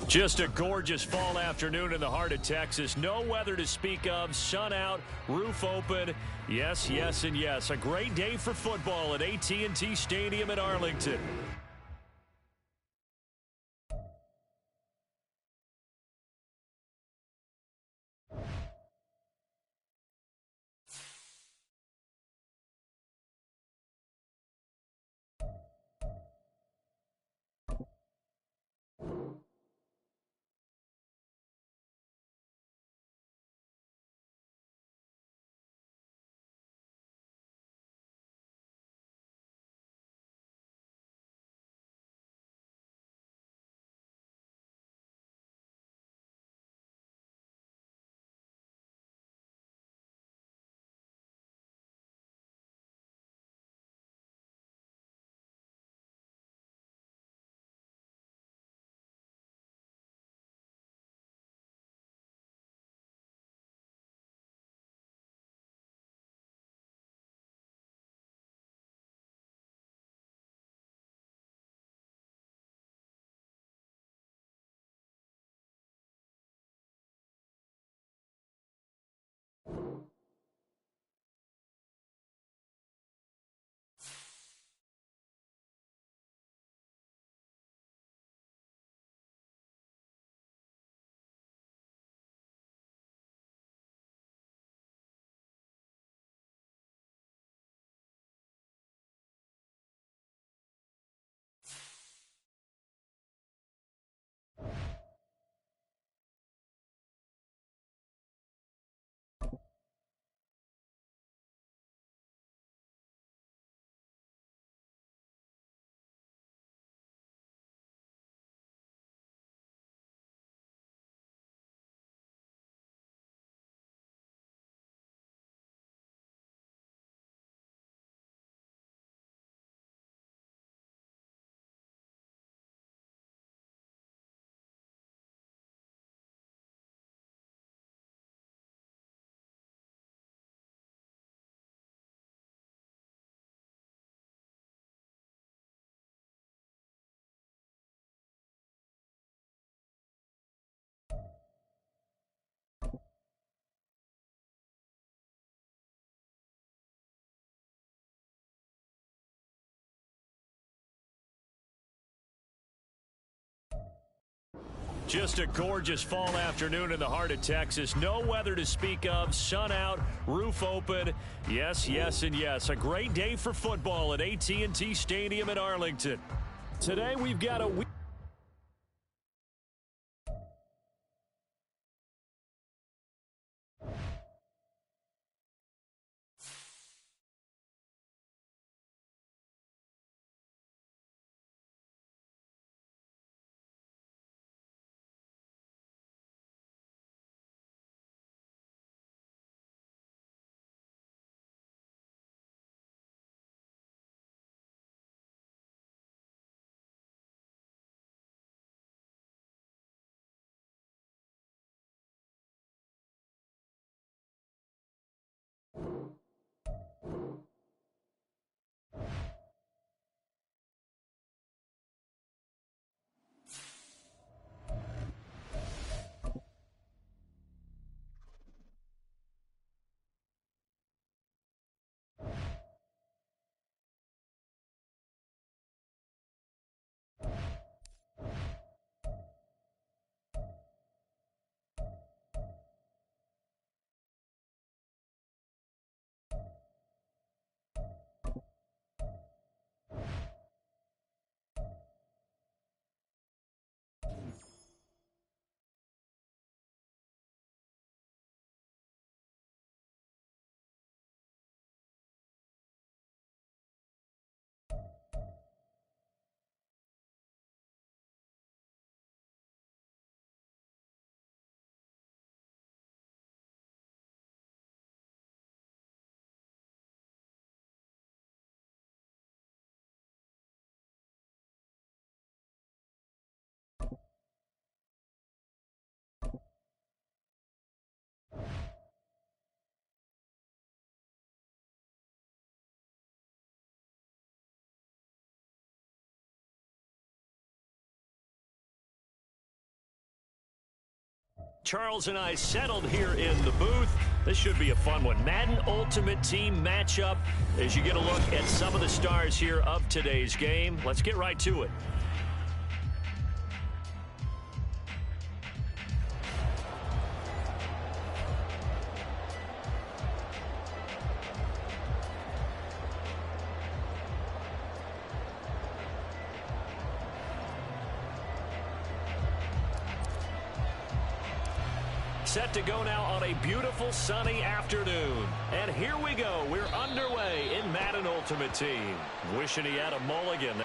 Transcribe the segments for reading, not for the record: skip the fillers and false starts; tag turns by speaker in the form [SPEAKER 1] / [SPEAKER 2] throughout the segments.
[SPEAKER 1] Just a gorgeous fall afternoon in the heart of Texas. No weather to speak of. Sun out, roof open. Yes, yes, and yes. A great day for football at AT&T Stadium in Arlington. Just a gorgeous fall afternoon in the heart of Texas. No weather to speak of. Sun out, roof open. Yes, yes, and yes. A great day for football at AT&T Stadium in Arlington. Today we've got a week. Charles and I settled here in the booth. This should be a fun one. Madden Ultimate Team matchup as you get a look at some of the stars here of today's game. Let's get right to it. Set to go now on a beautiful sunny afternoon. And here we go. We're underway in Madden Ultimate Team. Wishing he had a mulligan.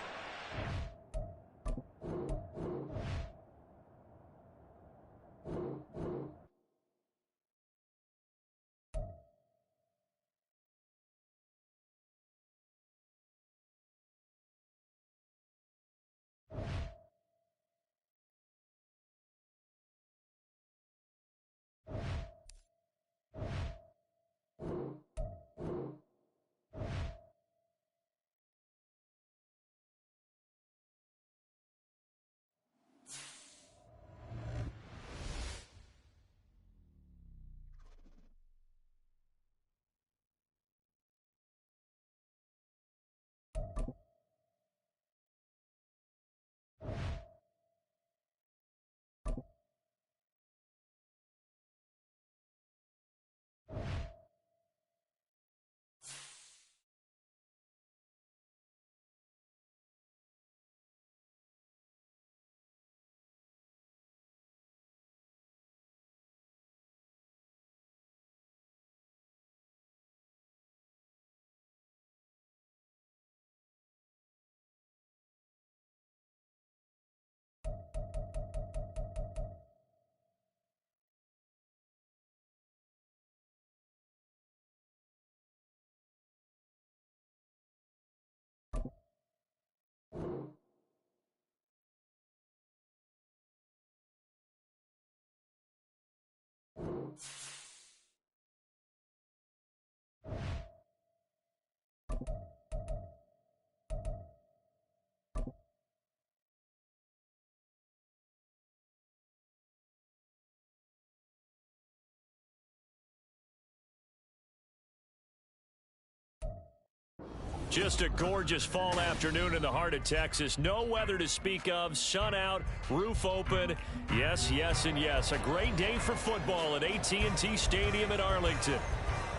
[SPEAKER 1] Just a gorgeous fall afternoon in the heart of Texas. No weather to speak of. Sun out, roof open. Yes, yes, and yes. A great day for football at AT&T Stadium in Arlington.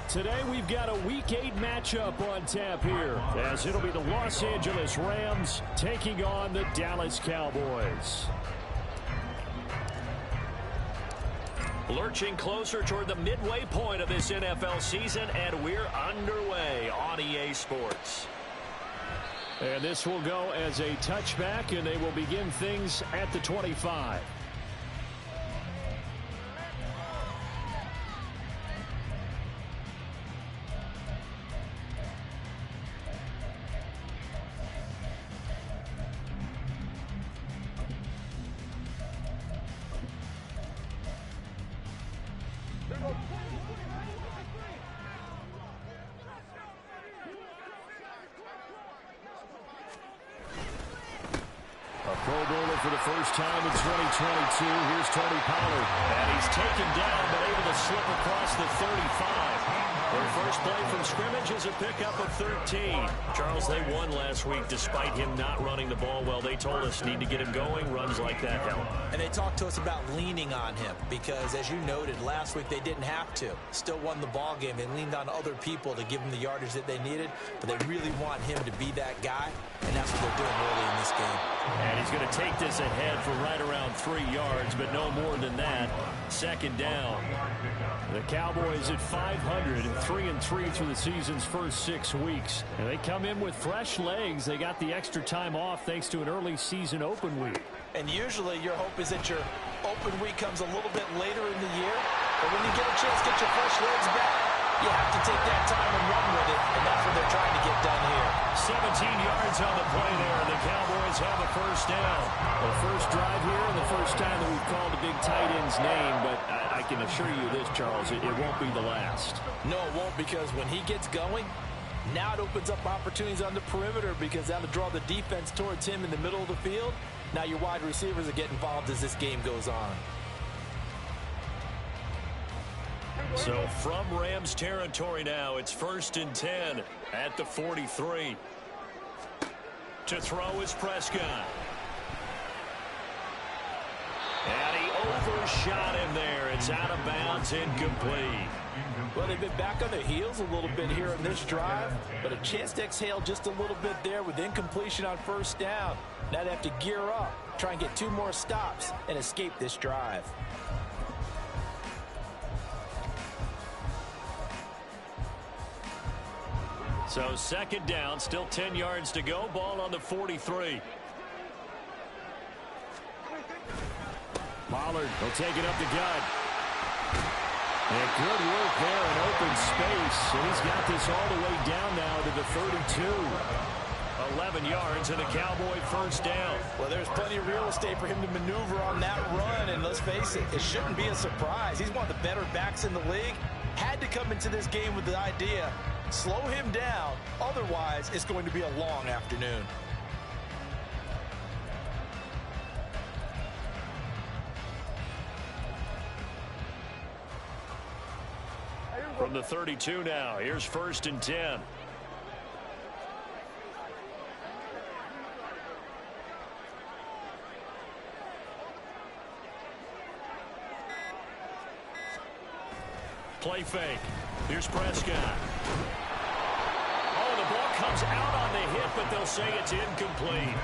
[SPEAKER 2] Today we've got a Week 8 matchup on tap here, as it'll be the Los Angeles Rams taking on the Dallas Cowboys.
[SPEAKER 1] Lurching closer toward the midway point of this NFL season, and we're underway on EA Sports.
[SPEAKER 2] And this will go as a touchback, and they will begin things at the 25. For the first time in 2022, here's Tony Pollard.
[SPEAKER 1] And he's taken down, but able to slip across the 35. Their first play from scrimmage is a pickup of 13. Charles, they won last week despite him not running the ball well. They told us need to get him going. Runs like that help.
[SPEAKER 3] And they talked to us about leaning on him because, as you noted, last week they didn't have to. Still won the ball game. They leaned on other people to give them the yardage that they needed, but they really want him to be that guy, and that's what they're doing early in this game.
[SPEAKER 1] And he's going to take this ahead for right around 3 yards, but no more than that. Second down.
[SPEAKER 2] The Cowboys at 500 and 3-3 through the season's first 6 weeks. And they come in with fresh legs. They got the extra time off thanks to an early season open week.
[SPEAKER 3] And usually your hope is that your open week comes a little bit later in the year. But when you get a chance to get your fresh legs back, you have to take that time and run with it. And that's what they're trying to get done here.
[SPEAKER 1] 17 yards on the play there. The Cowboys have a first down.
[SPEAKER 2] The first drive here and the first time that we've called a big tight end's name. But I can assure you this, Charles, it won't be the last.
[SPEAKER 3] No, it won't, because when he gets going, now it opens up opportunities on the perimeter because that'll draw the defense towards him in the middle of the field. Now your wide receivers will get involved as this game goes on.
[SPEAKER 1] So from Rams territory now, it's 1st and 10 at the 43. To throw is Prescott. And he overshot him there. It's out of bounds, incomplete.
[SPEAKER 3] Well, they've been back on their heels a little bit here in this drive, but a chance to exhale just a little bit there with incompletion on 1st down. Now they have to gear up, try and get 2 more stops, and escape this drive.
[SPEAKER 1] So 2nd down, still 10 yards to go. Ball on the 43.
[SPEAKER 2] Pollard will take it up the gut. And good work there in open space. And he's got this all the way down now to the 32.
[SPEAKER 1] 11 yards and a Cowboy 1st down.
[SPEAKER 3] Well, there's plenty of real estate for him to maneuver on that run. And let's face it, it shouldn't be a surprise. He's one of the better backs in the league. Had to come into this game with the idea, slow him down. Otherwise, it's going to be a long afternoon.
[SPEAKER 1] From the 32 now, here's 1st and 10. Play fake. Here's Prescott. Oh, the ball comes out on the hit, but they'll say it's incomplete.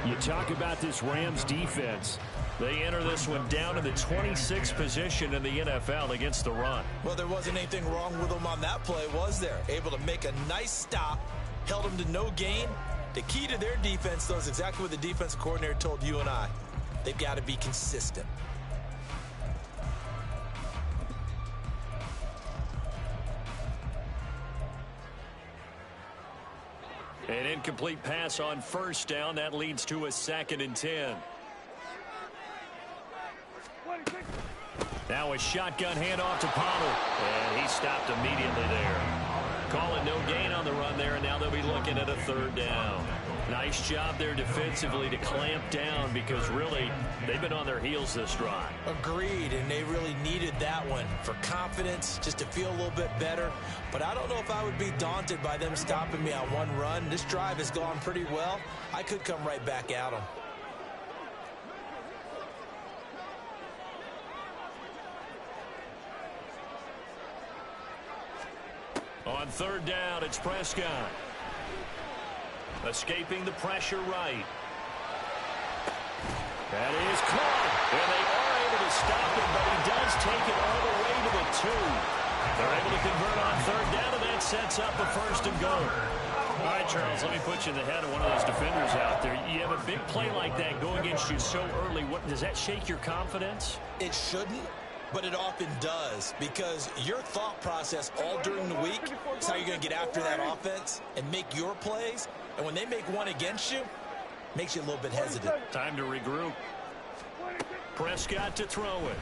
[SPEAKER 2] You talk about this Rams defense.
[SPEAKER 1] They enter this one down in the 26th position in the NFL against the run.
[SPEAKER 3] Well, there wasn't anything wrong with them on that play, was there? Able to make a nice stop, held them to no gain. The key to their defense, though, is exactly what the defensive coordinator told you and I. They've got to be consistent.
[SPEAKER 1] An incomplete pass on 1st down. That leads to a 2nd and 10. Now a shotgun handoff to Pollard. And he stopped immediately there. Calling no gain on the run there, and now they'll be looking at a 3rd down. Nice job there defensively to clamp down because really they've been on their heels this drive.
[SPEAKER 3] Agreed, and they really needed that one for confidence, just to feel a little bit better. But I don't know if I would be daunted by them stopping me on one run. This drive has gone pretty well. I could come right back at them.
[SPEAKER 1] On 3rd down, it's Prescott. Escaping the pressure right. That is caught. And they are able to stop him, but he does take it all the way to the 2. They're able to convert on 3rd down, and that sets up a 1st and goal. All right, Charles, let me put you in the head of one of those defenders out there. You have a big play like that go against you so early. Does that shake your confidence?
[SPEAKER 3] It shouldn't, but it often does, because your thought process all during the week is how you're going to get after that offense and make your plays. And when they make one against you, makes you a little bit hesitant.
[SPEAKER 1] Time to regroup. Prescott to throw it.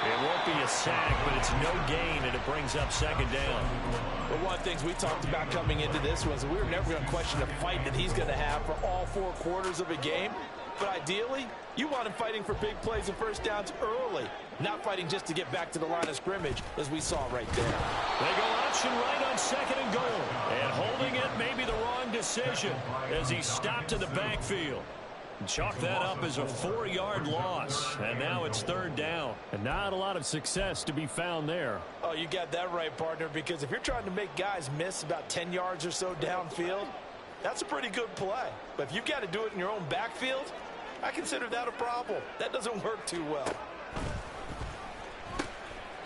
[SPEAKER 1] It won't be a sack, but it's no gain, and it brings up 2nd down.
[SPEAKER 3] But one of the things we talked about coming into this was we were never going to question the fight that he's going to have for all 4 quarters of a game. But ideally, you want him fighting for big plays and 1st downs early, not fighting just to get back to the line of scrimmage, as we saw right there.
[SPEAKER 1] They go option right on 2nd and goal. And holding it may be the wrong decision as he stopped in the backfield. Chalk that up as a 4-yard loss. And now it's 3rd down.
[SPEAKER 2] And not a lot of success to be found there.
[SPEAKER 3] Oh, you got that right, partner, because if you're trying to make guys miss about 10 yards or so downfield, that's a pretty good play. But if you've got to do it in your own backfield, I consider that a problem. That doesn't work too well.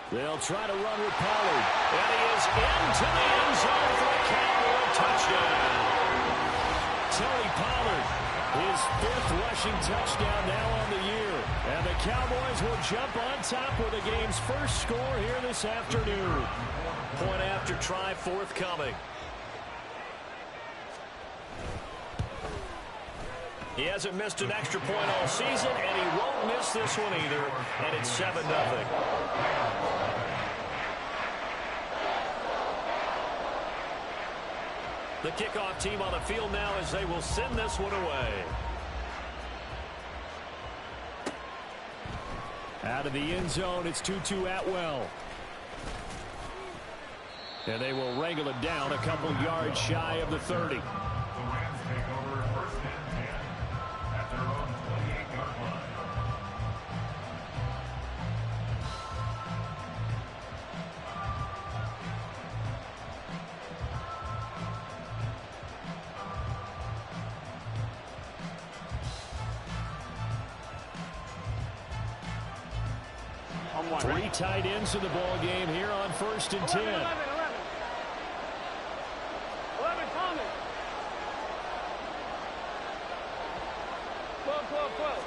[SPEAKER 2] They'll try to run with Pollard.
[SPEAKER 1] And he is into the end zone for a Cowboy touchdown. Tony Pollard, his 5th rushing touchdown now on the year. And the Cowboys will jump on top with the game's first score here this afternoon. Point after try forthcoming. He hasn't missed an extra point all season, and he won't miss this one either, and it's 7-0. The kickoff team on the field now as they will send this one away.
[SPEAKER 2] Out of the end zone, it's Tutu Atwell. And they will wrangle it down a couple yards shy of the 30.
[SPEAKER 4] The Rams take over 1st and 10 at their own 28-yard line.
[SPEAKER 2] Three tight ends in the ball game here on 1st and 10.
[SPEAKER 5] 11 Thomas. 12.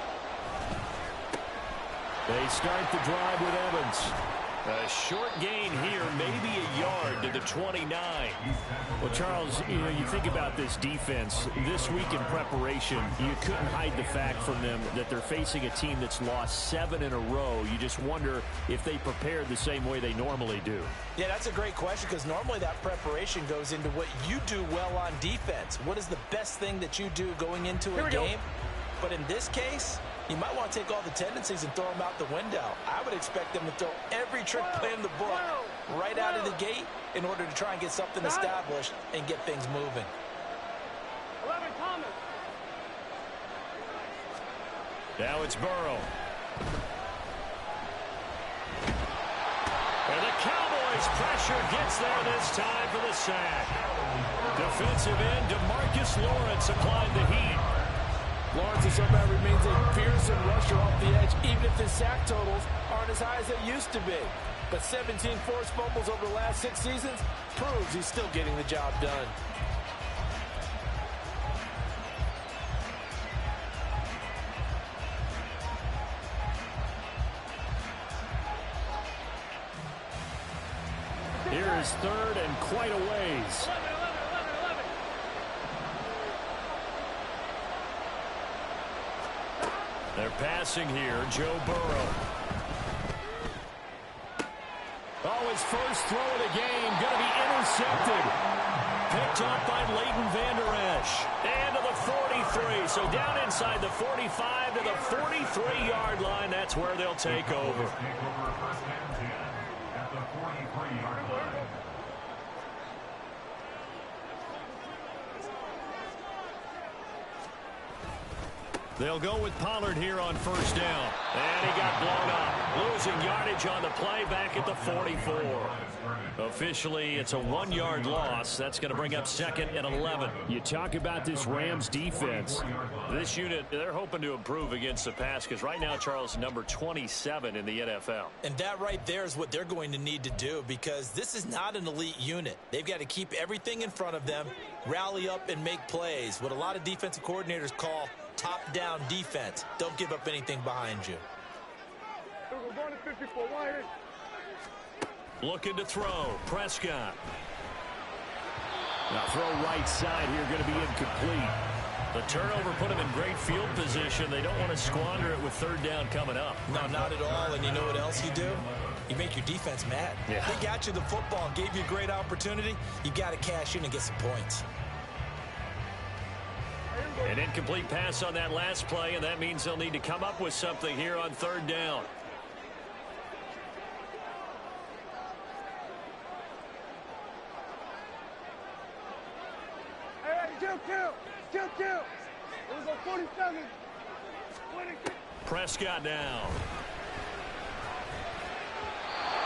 [SPEAKER 2] They start the drive with Evans.
[SPEAKER 1] A short gain here, maybe a yard to the 29.
[SPEAKER 2] Well, Charles, you think about this defense. This week in preparation, you couldn't hide the fact from them that they're facing a team that's lost 7 in a row. You just wonder if they prepared the same way they normally do.
[SPEAKER 3] Yeah, that's a great question because normally that preparation goes into what you do well on defense. What is the best thing that you do going into a game? But in this case, you might want to take all the tendencies and throw them out the window. I would expect them to throw every trick play in the book right out of the gate in order to try and get something established and get things moving.
[SPEAKER 5] 11 Thomas.
[SPEAKER 1] Now it's Burrow. And the Cowboys pressure gets there this time for the sack. Defensive end DeMarcus Lawrence applying the heat.
[SPEAKER 6] Lawrence is somehow remains a fearsome rusher off the edge, even if his sack totals aren't as high as they used to be. But 17 forced fumbles over the last 6 seasons proves he's still getting the job done.
[SPEAKER 2] Here is 3rd and quite a ways.
[SPEAKER 5] 11.
[SPEAKER 1] They're passing here, Joe Burrow.
[SPEAKER 2] Oh, his first throw of the game going to be intercepted.
[SPEAKER 1] Picked up by Leighton Vander Esch. And to the 43. So down inside the 45 to the 43-yard line. That's where they'll take over.
[SPEAKER 4] Take over 1st and 10 at the 43-yard line.
[SPEAKER 1] They'll go with Pollard here on 1st down. And he got blown up. Losing yardage on the play back at the 44. Officially, it's a 1-yard loss. That's going to bring up 2nd and 11.
[SPEAKER 2] You talk about this Rams defense.
[SPEAKER 1] This unit, they're hoping to improve against the pass because right now, Charles, number 27 in the NFL.
[SPEAKER 3] And that right there is what they're going to need to do because this is not an elite unit. They've got to keep everything in front of them, rally up and make plays. What a lot of defensive coordinators call top-down defense. Don't give up anything behind you.
[SPEAKER 1] Looking to throw. Prescott.
[SPEAKER 2] Now throw right side here going to be incomplete.
[SPEAKER 1] The turnover put him in great field position. They don't want to squander it with 3rd down coming up.
[SPEAKER 3] No, not at all. And you know what else you do? You make your defense mad.
[SPEAKER 1] Yeah.
[SPEAKER 3] They got you the football, gave you a great opportunity. You got to cash in and get some points.
[SPEAKER 1] An incomplete pass on that last play, and that means they'll need to come up with something here on 3rd down.
[SPEAKER 5] Hey, kill. It was a 47.
[SPEAKER 1] Prescott down.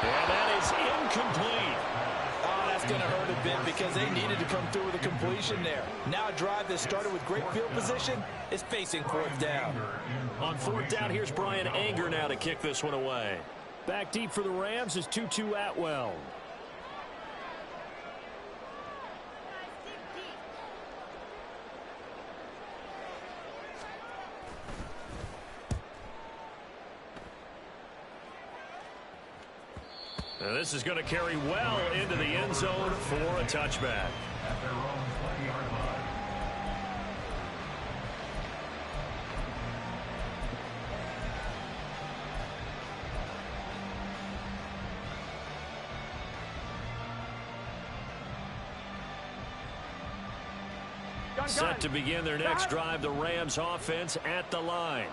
[SPEAKER 1] And that is incomplete.
[SPEAKER 6] Oh, that's going to hurt a bit because they needed to come through with a completion there. Now a drive that started with great field position is facing 4th down.
[SPEAKER 1] On 4th down, here's Brian Anger now to kick this one away.
[SPEAKER 2] Back deep for the Rams is Tutu Atwell.
[SPEAKER 1] And this is going to carry well into the end zone for a touchback.
[SPEAKER 4] At their own 20-yard line.
[SPEAKER 1] Set to begin their next drive, the Rams offense at the line.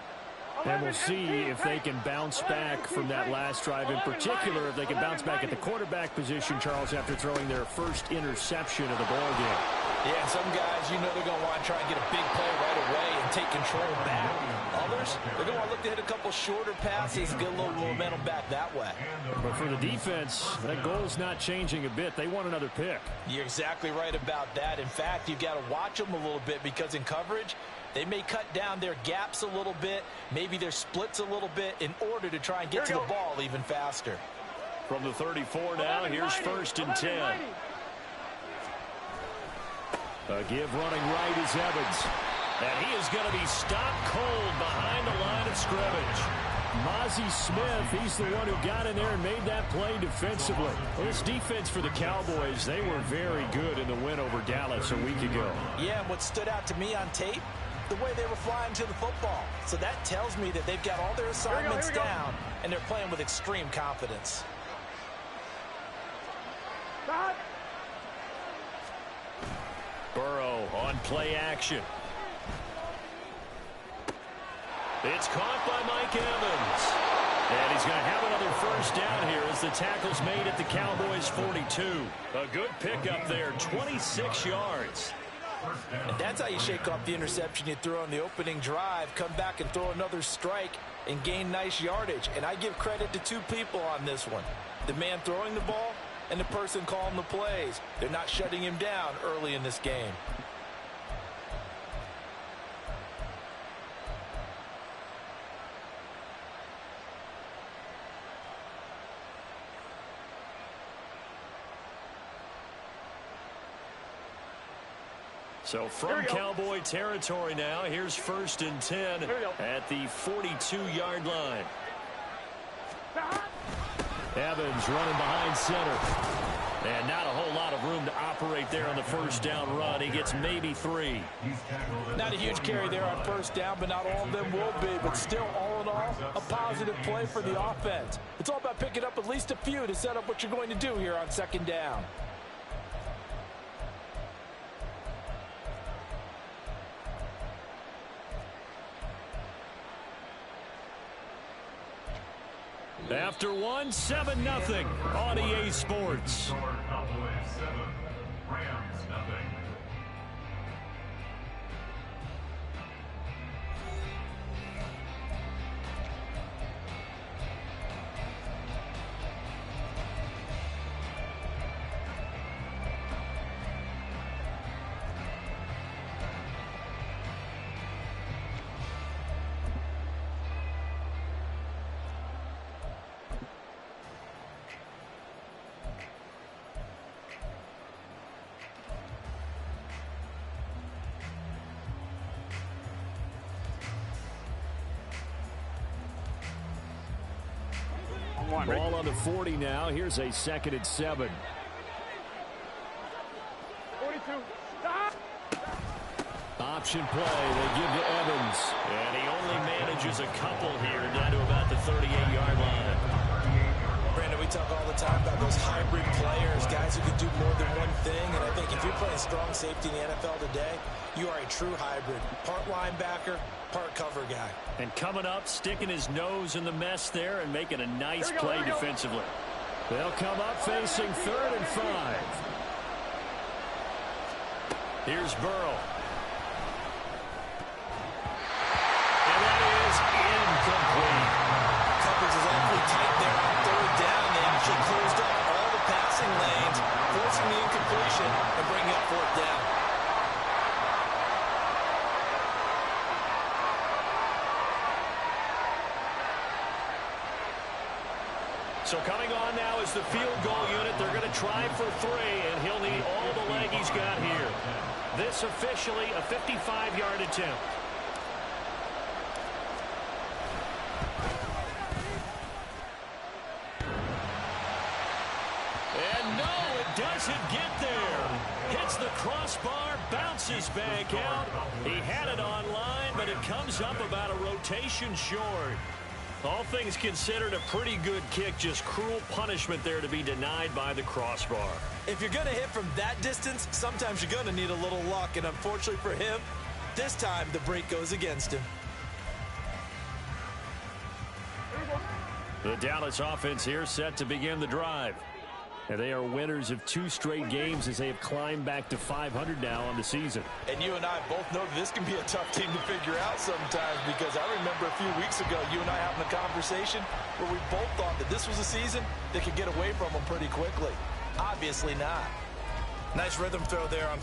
[SPEAKER 2] And we'll see if they can bounce back from that last drive. In particular, if they can bounce back at the quarterback position, Charles, after throwing their first interception of the ball game.
[SPEAKER 6] Yeah, some guys, you know they're going to want to try and get a big play right away and take control back. Others, they're going to want to look to hit a couple shorter passes and get a little momentum back that way.
[SPEAKER 2] But for the defense, that goal's not changing a bit. They want another pick.
[SPEAKER 6] You're exactly right about that. In fact, you've got to watch them a little bit because in coverage, they may cut down their gaps a little bit, maybe their splits a little bit in order to try and get to the ball even faster.
[SPEAKER 1] From the 34 now, here's 1st and 10. A give running right is Evans. And he is going to be stopped cold behind the line of scrimmage.
[SPEAKER 2] Mozzie Smith, he's the one who got in there and made that play defensively. This defense for the Cowboys, they were very good in the win over Dallas a week ago.
[SPEAKER 6] Yeah, and what stood out to me on tape, the way they were flying to the football. So that tells me that they've got all their assignments down, and they're playing with extreme confidence.
[SPEAKER 1] Burrow on play action. It's caught by Mike Evans. And he's going to have another first down here as the tackle's made at the Cowboys 42. A good pickup there, 26 yards.
[SPEAKER 6] And that's how you shake off the interception you threw on the opening drive, come back and throw another strike and gain nice yardage. And I give credit to two people on this one. The man throwing the ball and the person calling the plays. They're not shutting him down early in this game.
[SPEAKER 1] So from Cowboy territory now, here's 1st and 10 at the 42-yard line.
[SPEAKER 2] Evans running behind center.
[SPEAKER 1] And not a whole lot of room to operate there on the first down run. He gets maybe 3.
[SPEAKER 6] Not a huge carry there on first down, but not all of them will be. But still, all in all, a positive play for the offense. It's all about picking up at least a few to set up what you're going to do here on 2nd down.
[SPEAKER 1] After 1, 7-0 on EA Sports.
[SPEAKER 4] Cowboys 7, Rams 0.
[SPEAKER 2] Ball on the 40 now. Here's a 2nd and 7.
[SPEAKER 5] 42. Stop.
[SPEAKER 2] Option play. They give to Evans.
[SPEAKER 1] And he only manages a couple here down to about the 38-yard line.
[SPEAKER 3] Brandon, we talk all the time about those hybrid players, guys who can do more than one thing. And I think if you're playing strong safety in the NFL today, you are a true hybrid. Part linebacker, part cover guy.
[SPEAKER 1] And coming up, sticking his nose in the mess there and making a nice play defensively.
[SPEAKER 2] They'll come up facing 3rd and 5.
[SPEAKER 1] Here's Burrow. And that is incomplete.
[SPEAKER 3] Coverage is awfully tight there on 3rd down. They actually closed up all the passing lanes, forcing the incompletion and bringing up 4th down.
[SPEAKER 1] So coming on now is the field goal unit. They're going to try for 3, and he'll need all the leg he's got here. This officially a 55-yard attempt. And no, it doesn't get there. Hits the crossbar, bounces back out. He had it online, but it comes up about a rotation short. All things considered, a pretty good kick, just cruel punishment there to be denied by the crossbar.
[SPEAKER 3] If you're going to hit from that distance, sometimes you're going to need a little luck. And unfortunately for him, this time the break goes against him.
[SPEAKER 1] The Dallas offense here set to begin the drive. And they are winners of 2 straight games as they have climbed back to 500 now on the season.
[SPEAKER 6] And you and I both know that this can be a tough team to figure out sometimes, because I remember a few weeks ago you and I having a conversation where we both thought that this was a season that could get away from them pretty quickly. Obviously not.
[SPEAKER 3] Nice rhythm throw there on